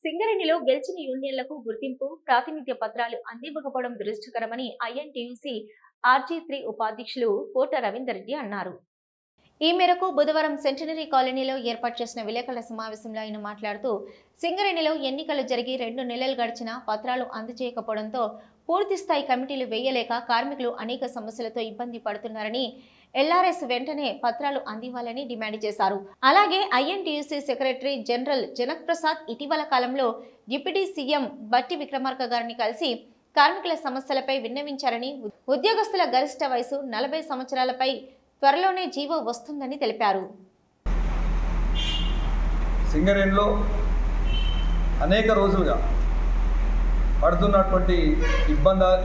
సింగరేణిలో గెలిచిన యూనియన్లకు గుర్తింపు ప్రాతినిధ్య పత్రాలు అందివ్వకపోవడం దురదృష్టకరమని ఐఎన్టీయూసీ ఆర్జీ3 ఉపాధ్యక్షులు కోట రవీందర్ రెడ్డి అన్నారు. ఈ మేరకు బుధవారం సెంటినరీ కాలనీలో ఏర్పాటు చేసిన విలేకరుల సమావేశంలో ఆయన మాట్లాడుతూ, సింగరేణిలో ఎన్నికలు జరిగి 2 నెలలు గడిచినా పత్రాలు అందజేయకపోవడంతో పూర్తిస్థాయి కమిటీలు వేయలేక కార్మికులు అనేక సమస్యలతో ఇబ్బంది పడుతున్నారని, ఎల్ఆర్ఎస్ వెంటనే పత్రాలు అందివ్వాలని డిమాండ్ చేశారు. అలాగే INTUC secretary general Janak Prasad ఇటీవల కాలంలో డిప్యూటీ సీఎం బట్టి విక్రమార్క గారిని కలిసి కార్మికుల సమస్యలపై విన్నవించారని, ఉద్యోగస్తుల గరిష్ట వయసు 40 సంవత్సరాలపై త్వరలోనే జీవో వస్తుందని తెలిపారు. సింగరేణిలో అనేక రోజులుగా పడుతున్నటువంటి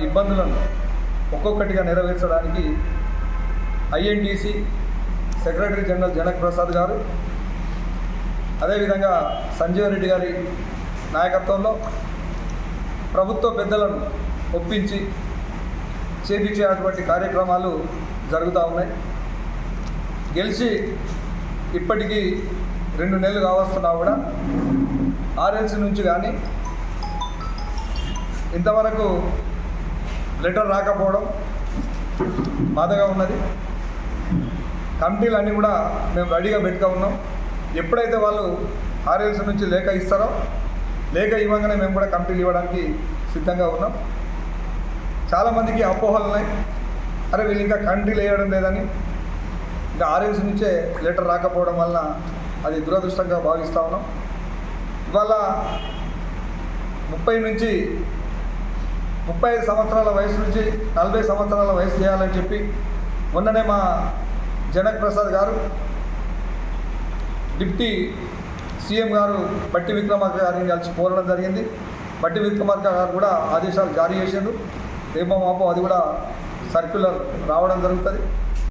ఇబ్బందులను ఒక్కొక్కటిగా నెరవేర్చడానికి INTUC secretary general Janak Prasad గారు, అదేవిధంగా సంజీవ్ రెడ్డి గారి నాయకత్వంలో ప్రభుత్వ పెద్దలను ఒప్పించి చేపించేటువంటి కార్యక్రమాలు జరుగుతూ ఉన్నాయి. గెలిచి ఇప్పటికీ 2 నెలలు కావస్తున్నా కూడా ఆర్ఎల్సీ నుంచి కానీ ఇంతవరకు లెటర్ రాకపోవడం బాధగా ఉన్నది. కమిటీలన్నీ కూడా మేము రెడీగా పెట్టుకు ఉన్నాం. ఎప్పుడైతే వాళ్ళు ఆర్ఎల్సీ నుంచి లేఖ ఇస్తారో లేఖ ఇవ్వగానే మేము కూడా కమిటీలు ఇవ్వడానికి సిద్ధంగా ఉన్నాం. చాలామందికి అపోహలు ఉన్నాయి, అరే వీళ్ళు ఇంకా కమిటీలు వేయడం లేదని, ఇంకా ఆర్ఎల్సీ నుంచే లెటర్ రాకపోవడం వలన అది దురదృష్టంగా భావిస్తూ ఉన్నాం. ఇవాళ 30 నుంచి 35 సంవత్సరాల వయసు నుంచి 40 సంవత్సరాల వయసు చేయాలని చెప్పి మొన్ననే మా జనక్ ప్రసాద్ గారు డిప్యూటీ సీఎం గారు బట్టి విక్రమార్క గారిని కలిసి కోరడం జరిగింది. బట్టి విక్రమార్క గారు కూడా ఆదేశాలు జారీ చేశారు. రేపో మాపో అది కూడా సర్క్యులర్ రావడం జరుగుతుంది.